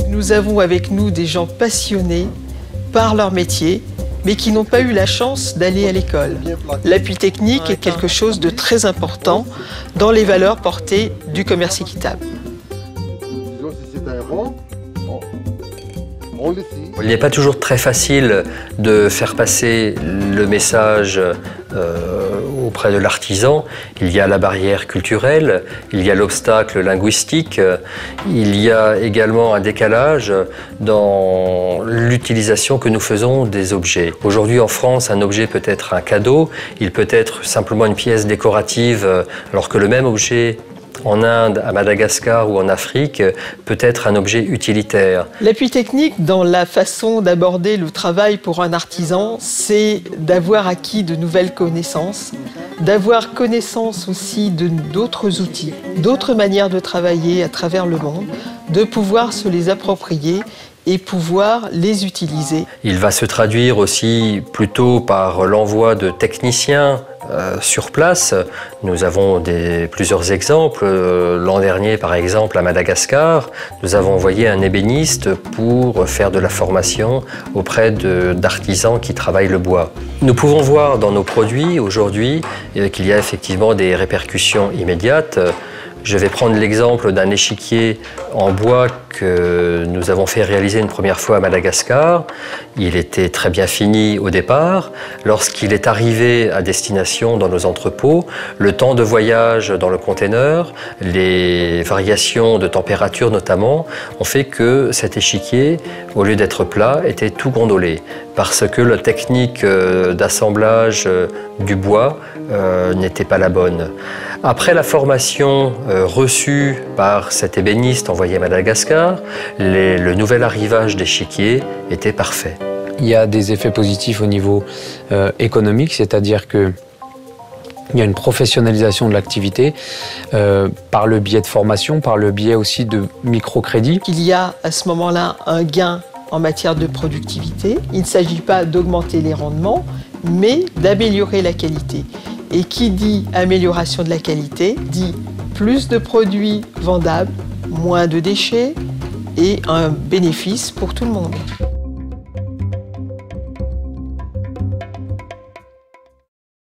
Nous avons avec nous des gens passionnés par leur métier, mais qui n'ont pas eu la chance d'aller à l'école. L'appui technique est quelque chose de très important dans les valeurs portées du commerce équitable. Il n'est pas toujours très facile de faire passer le message auprès de l'artisan. Il y a la barrière culturelle, il y a l'obstacle linguistique, il y a également un décalage dans l'utilisation que nous faisons des objets. Aujourd'hui en France, un objet peut être un cadeau, il peut être simplement une pièce décorative, alors que le même objet en Inde, à Madagascar ou en Afrique peut être un objet utilitaire. L'appui technique dans la façon d'aborder le travail pour un artisan, c'est d'avoir acquis de nouvelles connaissances, d'avoir connaissance aussi d'autres outils, d'autres manières de travailler à travers le monde, de pouvoir se les approprier et pouvoir les utiliser. Il va se traduire aussi plutôt par l'envoi de techniciens sur place. Nous avons plusieurs exemples. L'an dernier, par exemple, à Madagascar, nous avons envoyé un ébéniste pour faire de la formation auprès d'artisans qui travaillent le bois. Nous pouvons voir dans nos produits aujourd'hui qu'il y a effectivement des répercussions immédiates. Je vais prendre l'exemple d'un échiquier en bois que nous avons fait réaliser une première fois à Madagascar. Il était très bien fini au départ. Lorsqu'il est arrivé à destination dans nos entrepôts, le temps de voyage dans le conteneur, les variations de température notamment, ont fait que cet échiquier, au lieu d'être plat, était tout gondolé. Parce que la technique d'assemblage du bois n'était pas la bonne. Après la formation reçue par cet ébéniste envoyé à Madagascar, le nouvel arrivage d'échiquier était parfait. Il y a des effets positifs au niveau économique, c'est-à-dire que il y a une professionnalisation de l'activité par le biais de formation, par le biais aussi de microcrédits. Il y a à ce moment-là un gain en matière de productivité. Il ne s'agit pas d'augmenter les rendements, mais d'améliorer la qualité. Et qui dit amélioration de la qualité, dit plus de produits vendables, moins de déchets et un bénéfice pour tout le monde.